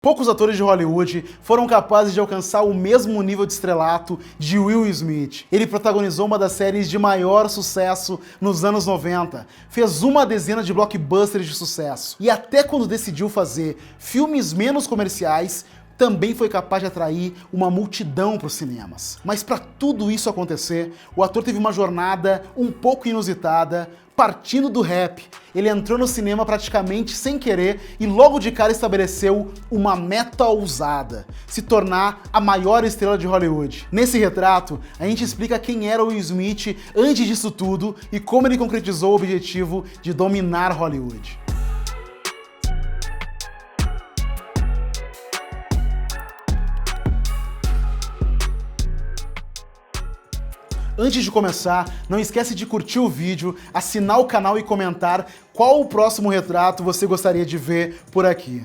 Poucos atores de Hollywood foram capazes de alcançar o mesmo nível de estrelato de Will Smith. Ele protagonizou uma das séries de maior sucesso nos anos 90, fez uma dezena de blockbusters de sucesso, e até quando decidiu fazer filmes menos comerciais, também foi capaz de atrair uma multidão para os cinemas. Mas para tudo isso acontecer, o ator teve uma jornada um pouco inusitada, partindo do rap. Ele entrou no cinema praticamente sem querer e logo de cara estabeleceu uma meta ousada: se tornar a maior estrela de Hollywood. Nesse retrato, a gente explica quem era o Will Smith antes disso tudo e como ele concretizou o objetivo de dominar Hollywood. Antes de começar, não esquece de curtir o vídeo, assinar o canal e comentar qual o próximo retrato você gostaria de ver por aqui.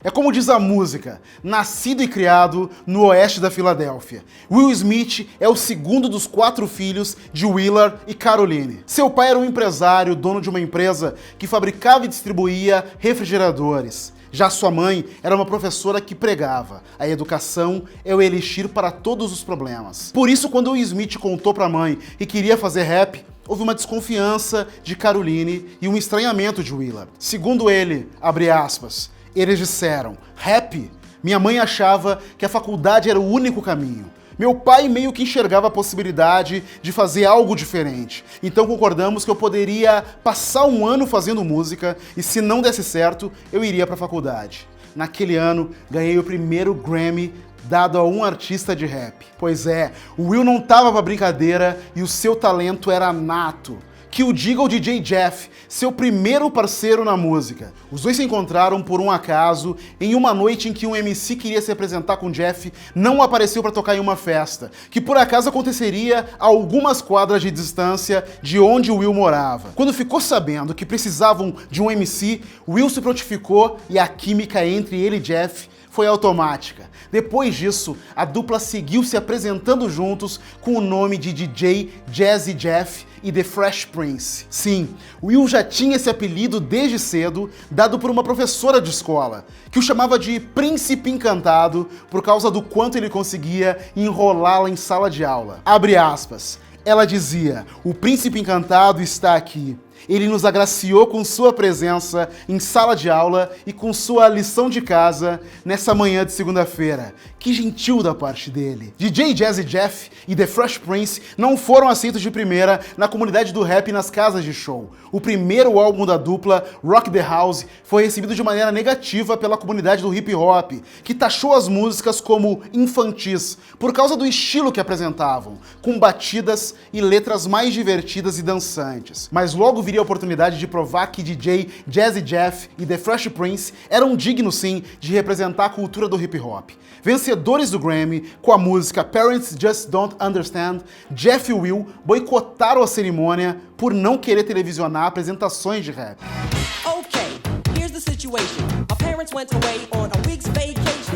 É como diz a música, nascido e criado no oeste da Filadélfia. Will Smith é o segundo dos 4 filhos de Willard e Caroline. Seu pai era um empresário, dono de uma empresa que fabricava e distribuía refrigeradores. Já sua mãe era uma professora que pregava: a educação é o elixir para todos os problemas. Por isso, quando Will Smith contou para a mãe que queria fazer rap, houve uma desconfiança de Caroline e um estranhamento de Willard. Segundo ele, abre aspas, eles disseram: rap? Minha mãe achava que a faculdade era o único caminho. Meu pai meio que enxergava a possibilidade de fazer algo diferente. Então concordamos que eu poderia passar um ano fazendo música e, se não desse certo, eu iria para a faculdade. Naquele ano, ganhei o primeiro Grammy dado a um artista de rap. Pois é, o Will não tava pra brincadeira e o seu talento era nato. Que o diga o DJ Jeff, seu primeiro parceiro na música. Os dois se encontraram por um acaso em uma noite em que um MC queria se apresentar com Jeff, não apareceu para tocar em uma festa, que por acaso aconteceria a algumas quadras de distância de onde o Will morava. Quando ficou sabendo que precisavam de um MC, Will se prontificou e a química entre ele e Jeff foi automática. Depois disso, a dupla seguiu se apresentando juntos com o nome de DJ Jazzy Jeff e The Fresh Prince. Sim, Will já tinha esse apelido desde cedo, dado por uma professora de escola, que o chamava de Príncipe Encantado por causa do quanto ele conseguia enrolá-la em sala de aula. Abre aspas. Ela dizia: o Príncipe Encantado está aqui. Ele nos agraciou com sua presença em sala de aula e com sua lição de casa nessa manhã de segunda-feira. Que gentil da parte dele. DJ Jazzy Jeff e The Fresh Prince não foram aceitos de primeira na comunidade do rap e nas casas de show. O primeiro álbum da dupla, Rock the House, foi recebido de maneira negativa pela comunidade do hip hop, que taxou as músicas como infantis, por causa do estilo que apresentavam, com batidas e letras mais divertidas e dançantes. Mas logo viria a oportunidade de provar que DJ Jazzy Jeff e The Fresh Prince eram dignos sim de representar a cultura do hip hop. Vencedores do Grammy com a música Parents Just Don't Understand, Jeff e Will boicotaram a cerimônia por não querer televisionar apresentações de rap.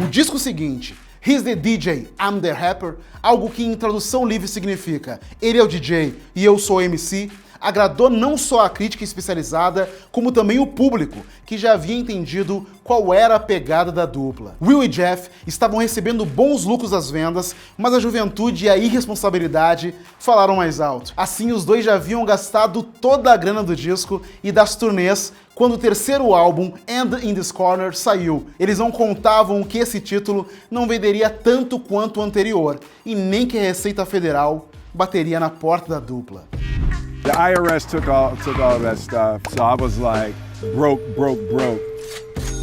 O disco seguinte, He's the DJ, I'm the Rapper, algo que em tradução livre significa ele é o DJ e eu sou o MC, agradou não só a crítica especializada, como também o público, que já havia entendido qual era a pegada da dupla. Will e Jeff estavam recebendo bons lucros das vendas, mas a juventude e a irresponsabilidade falaram mais alto. Assim, os dois já haviam gastado toda a grana do disco e das turnês quando o terceiro álbum, End in This Corner, saiu. Eles não contavam que esse título não venderia tanto quanto o anterior, e nem que a Receita Federal bateria na porta da dupla. The IRS took all that stuff, so I was like, broke.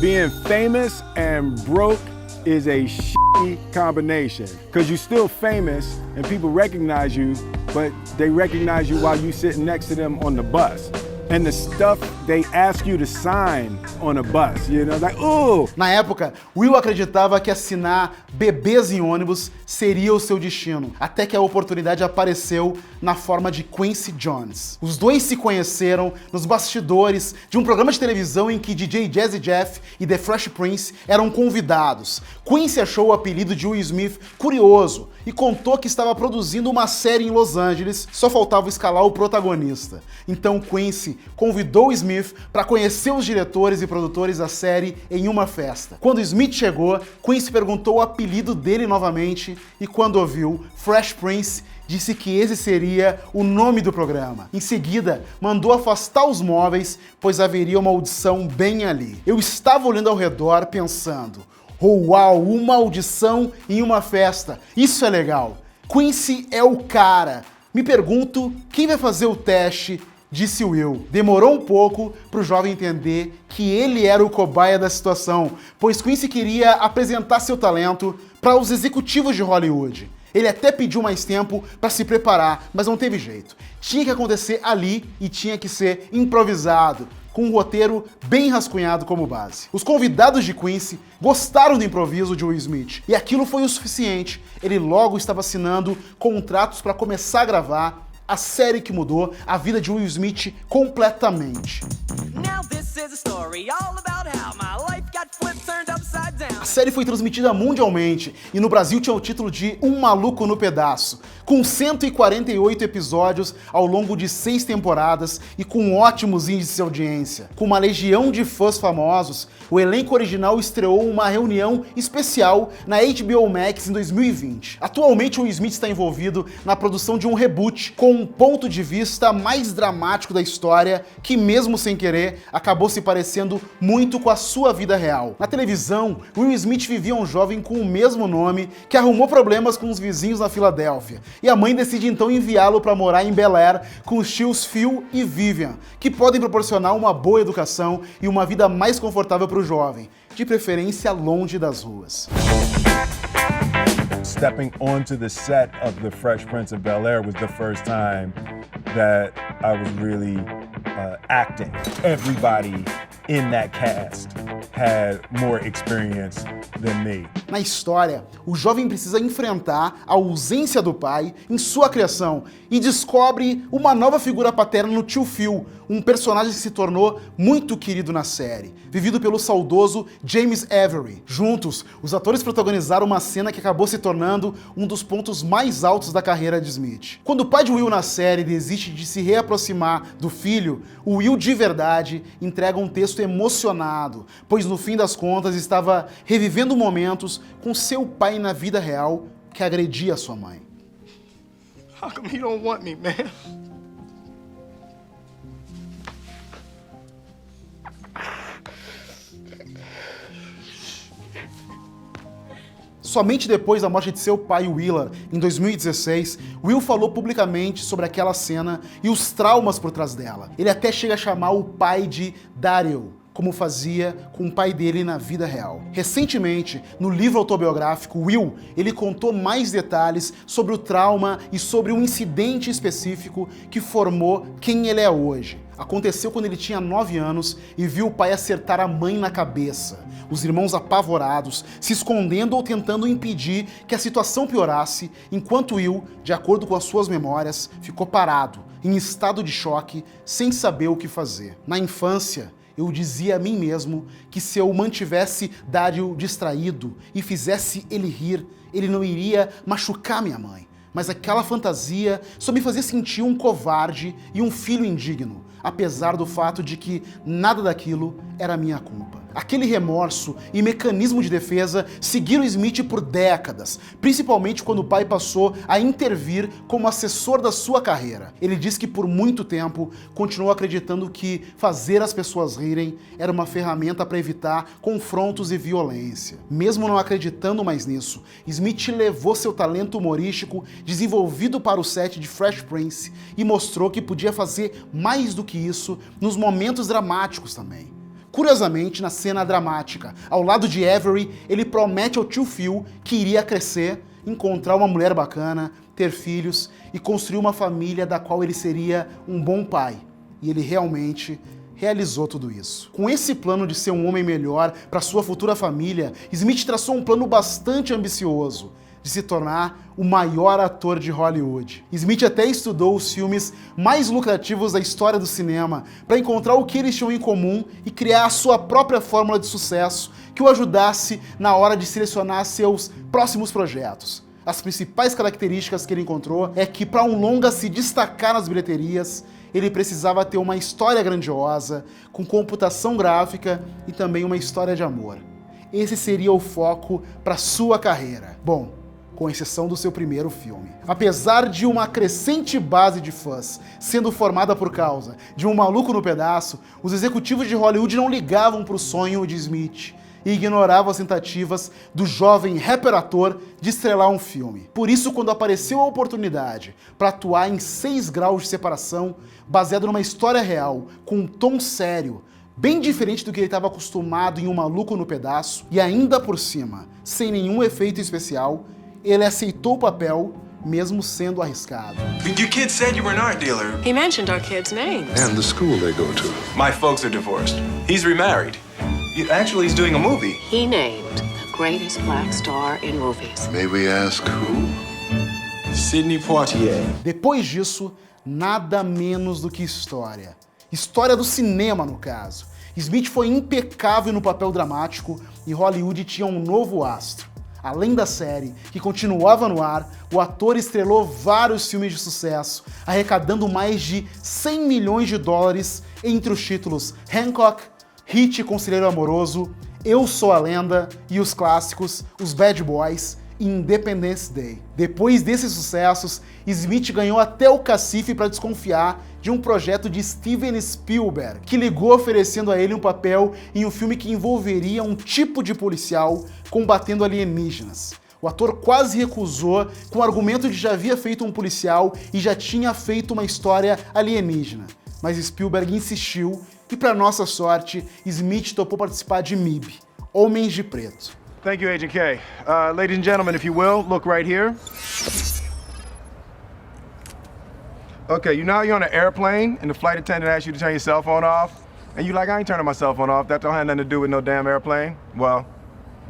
Being famous and broke is a shitty combination, because you're still famous and people recognize you, but they recognize you while you sitting next to them on the bus. and the stuff they ask you to sign on a bus, you know, like, ooh. Na época, Will acreditava que assinar bebês em ônibus seria o seu destino, até que a oportunidade apareceu na forma de Quincy Jones. Os dois se conheceram nos bastidores de um programa de televisão em que DJ Jazzy Jeff e The Fresh Prince eram convidados. Quincy achou o apelido de Will Smith curioso e contou que estava produzindo uma série em Los Angeles, só faltava escalar o protagonista. Então Quincy convidou Smith para conhecer os diretores e produtores da série em uma festa. Quando Smith chegou, Quincy perguntou o apelido dele novamente e quando ouviu, Fresh Prince disse que esse seria o nome do programa. Em seguida, mandou afastar os móveis, pois haveria uma audição bem ali. Eu estava olhando ao redor pensando, oh, uau, uma audição em uma festa, isso é legal. Quincy é o cara. Me pergunto quem vai fazer o teste, disse Will. Demorou um pouco para o jovem entender que ele era o cobaia da situação, pois Quincy queria apresentar seu talento para os executivos de Hollywood. Ele até pediu mais tempo para se preparar, mas não teve jeito. Tinha que acontecer ali e tinha que ser improvisado, com um roteiro bem rascunhado como base. Os convidados de Quincy gostaram do improviso de Will Smith, e aquilo foi o suficiente. Ele logo estava assinando contratos para começar a gravar a série que mudou a vida de Will Smith completamente. A série foi transmitida mundialmente e no Brasil tinha o título de Um Maluco no Pedaço, com 148 episódios ao longo de 6 temporadas e com ótimos índices de audiência. Com uma legião de fãs famosos, o elenco original estreou uma reunião especial na HBO Max em 2020. Atualmente, Will Smith está envolvido na produção de um reboot com um ponto de vista mais dramático da história que, mesmo sem querer, acabou se parecendo muito com a sua vida real. Na televisão, Will Smith vivia um jovem com o mesmo nome que arrumou problemas com os vizinhos na Filadélfia, e a mãe decide então enviá-lo para morar em Bel Air com os tios Phil e Vivian, que podem proporcionar uma boa educação e uma vida mais confortável para o jovem, de preferência longe das ruas. Stepping onto the set of The Fresh Prince of Bel-Air was the first time that I was really acting. Everybody in that cast had more experience than me. Na história, o jovem precisa enfrentar a ausência do pai em sua criação e descobre uma nova figura paterna no tio Phil, um personagem que se tornou muito querido na série, vivido pelo saudoso James Avery. Juntos, os atores protagonizaram uma cena que acabou se tornando um dos pontos mais altos da carreira de Smith. Quando o pai de Will na série desiste de se reaproximar do filho, o Will de verdade entrega um texto emocionado, pois no fim das contas estava revivendo momentos com seu pai na vida real que agredia sua mãe. How come you don't want me, man? Somente depois da morte de seu pai, Willard, em 2016, Will falou publicamente sobre aquela cena e os traumas por trás dela. Ele até chega a chamar o pai de Daryl, como fazia com o pai dele na vida real. Recentemente, no livro autobiográfico Will, ele contou mais detalhes sobre o trauma e sobre um incidente específico que formou quem ele é hoje. Aconteceu quando ele tinha 9 anos e viu o pai acertar a mãe na cabeça. Os irmãos apavorados, se escondendo ou tentando impedir que a situação piorasse, enquanto Will, de acordo com as suas memórias, ficou parado, em estado de choque, sem saber o que fazer. Na infância, eu dizia a mim mesmo que se eu mantivesse Daryl distraído e fizesse ele rir, ele não iria machucar minha mãe. Mas aquela fantasia só me fazia sentir um covarde e um filho indigno, apesar do fato de que nada daquilo era minha culpa. Aquele remorso e mecanismo de defesa seguiram Smith por décadas, principalmente quando o pai passou a intervir como assessor da sua carreira. Ele diz que por muito tempo continuou acreditando que fazer as pessoas rirem era uma ferramenta para evitar confrontos e violência. Mesmo não acreditando mais nisso, Smith levou seu talento humorístico desenvolvido para o set de Fresh Prince e mostrou que podia fazer mais do que isso nos momentos dramáticos também. Curiosamente, na cena dramática, ao lado de Avery, ele promete ao tio Phil que iria crescer, encontrar uma mulher bacana, ter filhos e construir uma família da qual ele seria um bom pai. E ele realmente realizou tudo isso. Com esse plano de ser um homem melhor para sua futura família, Smith traçou um plano bastante ambicioso de se tornar o maior ator de Hollywood. Smith até estudou os filmes mais lucrativos da história do cinema para encontrar o que eles tinham em comum e criar a sua própria fórmula de sucesso que o ajudasse na hora de selecionar seus próximos projetos. As principais características que ele encontrou é que para um longa se destacar nas bilheterias, ele precisava ter uma história grandiosa, com computação gráfica e também uma história de amor. Esse seria o foco para sua carreira. Bom, com exceção do seu primeiro filme. Apesar de uma crescente base de fãs sendo formada por causa de Um Maluco no Pedaço, os executivos de Hollywood não ligavam para o sonho de Smith e ignoravam as tentativas do jovem rapper-ator de estrelar um filme. Por isso, quando apareceu a oportunidade para atuar em 6 Graus de Separação, baseado numa história real, com um tom sério, bem diferente do que ele estava acostumado em Um Maluco no Pedaço, e ainda por cima, sem nenhum efeito especial, ele aceitou o papel, mesmo sendo arriscado. Your kid said you were an art dealer. He mentioned our kids' names. And the school they go to. My folks are divorced. He's remarried. Actually, he's doing a movie. He named the greatest black star in movies. May we ask who? Sidney Poitier. Depois disso, nada menos do que história. História do cinema, no caso. Smith foi impecável no papel dramático e Hollywood tinha um novo astro. Além da série, que continuava no ar, o ator estrelou vários filmes de sucesso, arrecadando mais de 100 milhões de dólares entre os títulos Hancock, Hit Conselheiro Amoroso, Eu Sou a Lenda e os clássicos Os Bad Boys e Independence Day. Depois desses sucessos, Smith ganhou até o cacife para desconfiar de um projeto de Steven Spielberg, que ligou oferecendo a ele um papel em um filme que envolveria um tipo de policial combatendo alienígenas. O ator quase recusou com o argumento de que já havia feito um policial e já tinha feito uma história alienígena. Mas Spielberg insistiu e, para nossa sorte, Smith topou participar de MIB, Homens de Preto. Thank you, Agent K. Ladies and gentlemen, if you will, look right here. Okay, you know you're on an airplane and the flight attendant asks you to turn your cell phone off? And you like, I ain't turning my cell phone off. That don't have nothing to do with no damn airplane. Well,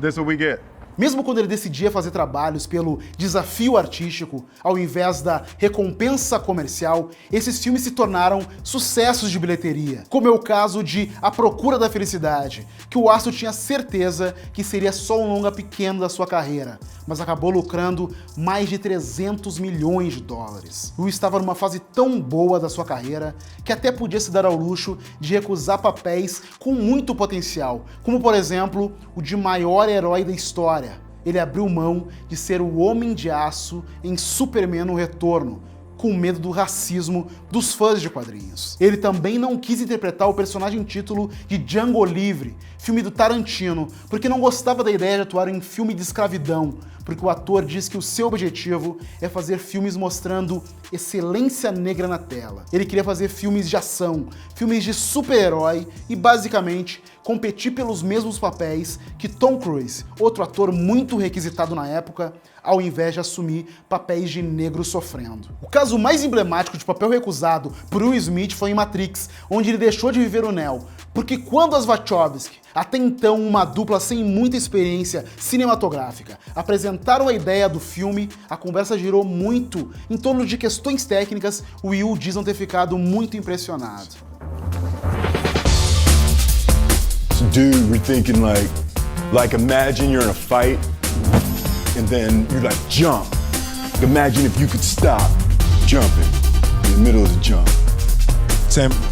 this is what we get. Mesmo quando ele decidia fazer trabalhos pelo desafio artístico, ao invés da recompensa comercial, esses filmes se tornaram sucessos de bilheteria, como é o caso de A Procura da Felicidade, que o astro tinha certeza que seria só um longa pequeno da sua carreira, mas acabou lucrando mais de 300 milhões de dólares. Will estava numa fase tão boa da sua carreira que até podia se dar ao luxo de recusar papéis com muito potencial, como por exemplo o de maior herói da história. Ele abriu mão de ser o Homem de Aço em Superman no Retorno, com medo do racismo dos fãs de quadrinhos. Ele também não quis interpretar o personagem título de Django Livre, filme do Tarantino, porque não gostava da ideia de atuar em filme de escravidão, porque o ator diz que o seu objetivo é fazer filmes mostrando excelência negra na tela. Ele queria fazer filmes de ação, filmes de super-herói e, basicamente, competir pelos mesmos papéis que Tom Cruise, outro ator muito requisitado na época, ao invés de assumir papéis de negro sofrendo. O caso mais emblemático de papel recusado por Will Smith foi em Matrix, onde ele deixou de viver o Neo, porque quando as Wachowski, até então uma dupla sem muita experiência cinematográfica, apresentaram a ideia do filme, a conversa girou muito em torno de questões técnicas. Will diz não ter ficado muito impressionado. So dude, we're thinking like imagine you're in a fight and then you like jump. Imagine if you could stop jumping in the middle of the jump.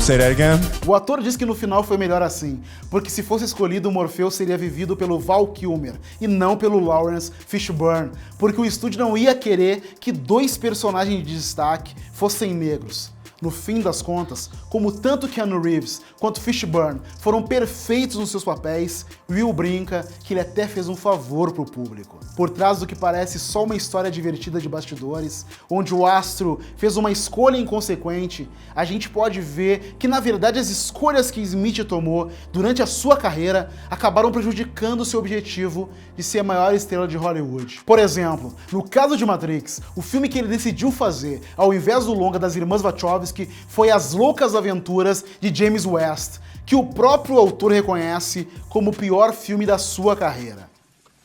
Say that again? O ator diz que no final foi melhor assim, porque se fosse escolhido, o Morpheus seria vivido pelo Val Kilmer e não pelo Lawrence Fishburne, porque o estúdio não ia querer que 2 personagens de destaque fossem negros. No fim das contas, como tanto Keanu Reeves quanto Fishburne foram perfeitos nos seus papéis, Will brinca que ele até fez um favor pro público. Por trás do que parece só uma história divertida de bastidores, onde o astro fez uma escolha inconsequente, a gente pode ver que na verdade as escolhas que Smith tomou durante a sua carreira acabaram prejudicando seu objetivo de ser a maior estrela de Hollywood. Por exemplo, no caso de Matrix, o filme que ele decidiu fazer ao invés do longa das irmãs Wachowski Lebowski foi As Loucas Aventuras de James West, que o próprio autor reconhece como o pior filme da sua carreira.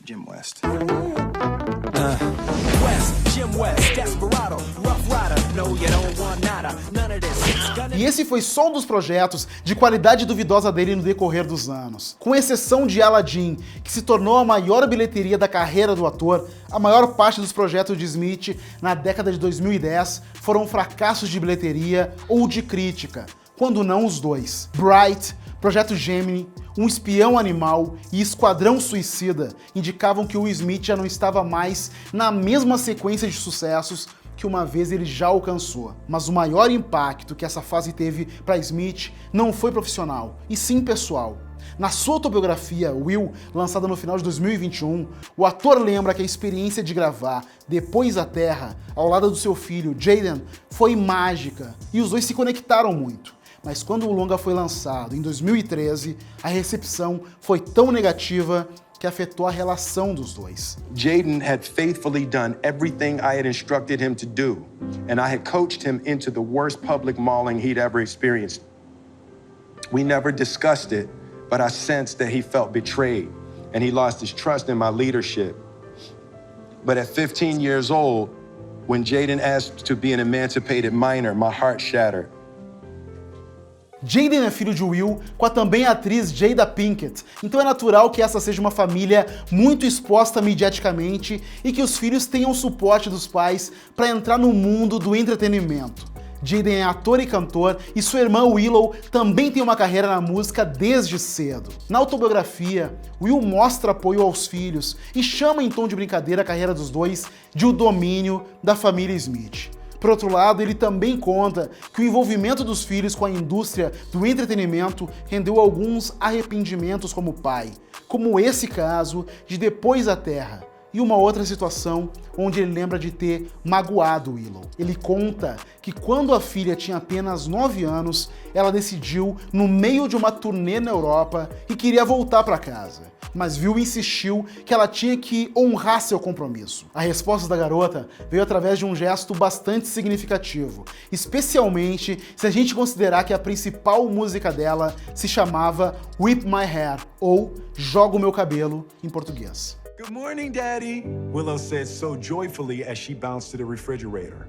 Jim West. E esse foi só um dos projetos de qualidade duvidosa dele no decorrer dos anos. Com exceção de Aladdin, que se tornou a maior bilheteria da carreira do ator, a maior parte dos projetos de Smith na década de 2010 foram fracassos de bilheteria ou de crítica, quando não os dois. Bright, Projeto Gemini, Um Espião Animal e Esquadrão Suicida indicavam que Will Smith já não estava mais na mesma sequência de sucessos que uma vez ele já alcançou. Mas o maior impacto que essa fase teve para Smith não foi profissional, e sim pessoal. Na sua autobiografia, Will, lançada no final de 2021, o ator lembra que a experiência de gravar Depois da Terra, ao lado do seu filho, Jaden, foi mágica, e os dois se conectaram muito. Mas quando o longa foi lançado, em 2013, a recepção foi tão negativa que afetou a relação dos dois. Jaden had faithfully done everything I had instructed him to do, and I had coached him into the worst public mauling he'd ever experienced. We never discussed it, but I sensed that he felt betrayed, and he lost his trust in my leadership. But at 15 years old, when Jaden asked to be an emancipated minor, my heart shattered. Jaden é filho de Will com a também atriz Jada Pinkett, então é natural que essa seja uma família muito exposta mediaticamente e que os filhos tenham suporte dos pais para entrar no mundo do entretenimento. Jaden é ator e cantor e sua irmã Willow também tem uma carreira na música desde cedo. Na autobiografia, Will mostra apoio aos filhos e chama em tom de brincadeira a carreira dos dois de o domínio da família Smith. Por outro lado, ele também conta que o envolvimento dos filhos com a indústria do entretenimento rendeu alguns arrependimentos como pai, como esse caso de Depois da Terra, e uma outra situação onde ele lembra de ter magoado Willow. Ele conta que quando a filha tinha apenas 9 anos, ela decidiu, no meio de uma turnê na Europa, que queria voltar para casa. Mas Will insistiu que ela tinha que honrar seu compromisso. A resposta da garota veio através de um gesto bastante significativo, especialmente se a gente considerar que a principal música dela se chamava Whip My Hair, ou Joga o Meu Cabelo, em português. Good morning, Daddy, Willow said so joyfully as she bounced to the refrigerator.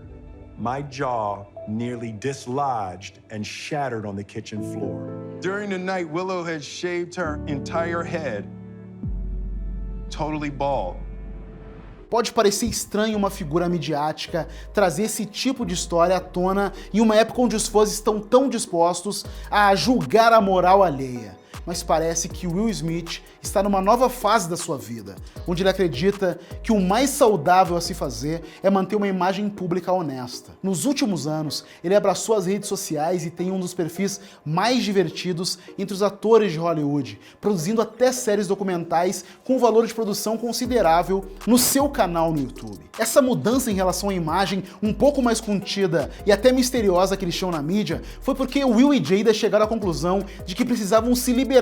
My jaw nearly dislodged and shattered on the kitchen floor. During the night, Willow had shaved her entire head, totally bald. Pode parecer estranho uma figura midiática trazer esse tipo de história à tona em uma época onde os fãs estão tão dispostos a julgar a moral alheia. Mas parece que Will Smith está numa nova fase da sua vida, onde ele acredita que o mais saudável a se fazer é manter uma imagem pública honesta. Nos últimos anos, ele abraçou as redes sociais e tem um dos perfis mais divertidos entre os atores de Hollywood, produzindo até séries documentais com valor de produção considerável no seu canal no YouTube. Essa mudança em relação à imagem um pouco mais contida e até misteriosa que eles tinham na mídia foi porque Will e Jada chegaram à conclusão de que precisavam se libertar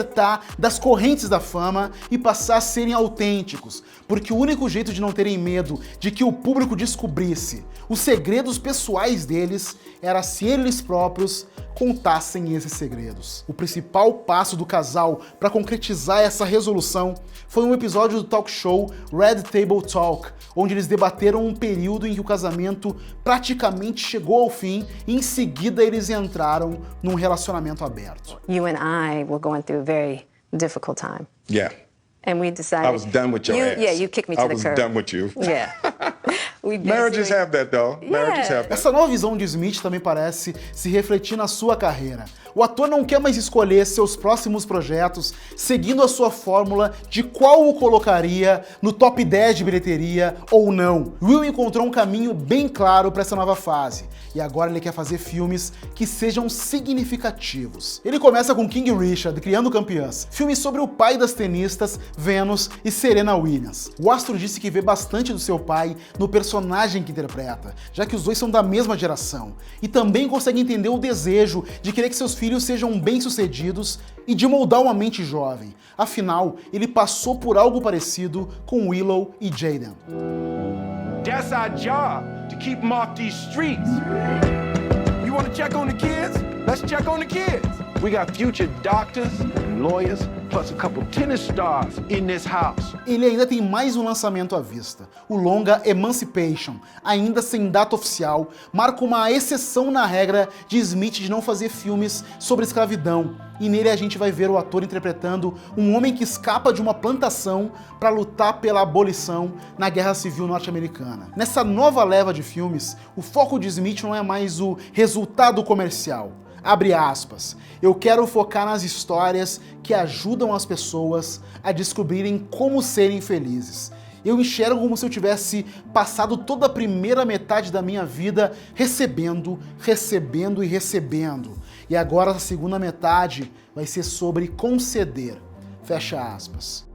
das correntes da fama e passar a serem autênticos, porque o único jeito de não terem medo de que o público descobrisse os segredos pessoais deles era se eles próprios contassem esses segredos. O principal passo do casal para concretizar essa resolução foi um episódio do talk show Red Table Talk, onde eles debateram um período em que o casamento praticamente chegou ao fim e em seguida eles entraram num relacionamento aberto. You and I were going through a very difficult time. Yeah. And we decided... I was done with your ass. Yeah, you kicked me to the curb. I was done with you. Yeah. Marriages have that, though. Marriages have that. Essa nova visão de Smith também parece se refletir na sua carreira. O ator não quer mais escolher seus próximos projetos seguindo a sua fórmula de qual o colocaria no top 10 de bilheteria ou não. Will encontrou um caminho bem claro para essa nova fase, e agora ele quer fazer filmes que sejam significativos. Ele começa com King Richard, Criando Campeãs, filme sobre o pai das tenistas Venus e Serena Williams. O astro disse que vê bastante do seu pai no personagem que interpreta, já que os dois são da mesma geração, e também consegue entender o desejo de querer que seus filhos sejam bem-sucedidos e de moldar uma mente jovem. Afinal, ele passou por algo parecido com Willow e Jaden. That's our job, to keep them off these streets. You want to check on the kids? Let's check on the kids. We got future doctors and lawyers, plus a couple tennis stars in this house. Ele ainda tem mais um lançamento à vista. O longa Emancipation, ainda sem data oficial, marca uma exceção na regra de Smith de não fazer filmes sobre escravidão. E nele a gente vai ver o ator interpretando um homem que escapa de uma plantação para lutar pela abolição na Guerra Civil Norte-Americana. Nessa nova leva de filmes, o foco de Smith não é mais o resultado comercial. Abre aspas, eu quero focar nas histórias que ajudam as pessoas a descobrirem como serem felizes. Eu enxergo como se eu tivesse passado toda a primeira metade da minha vida recebendo, recebendo e recebendo. E agora a segunda metade vai ser sobre conceder. Fecha aspas.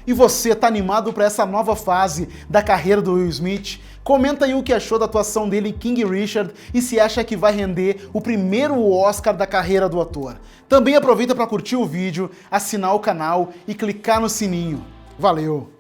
E você, tá animado para essa nova fase da carreira do Will Smith? Comenta aí o que achou da atuação dele em King Richard e se acha que vai render o primeiro Oscar da carreira do ator. Também aproveita para curtir o vídeo, assinar o canal e clicar no sininho. Valeu!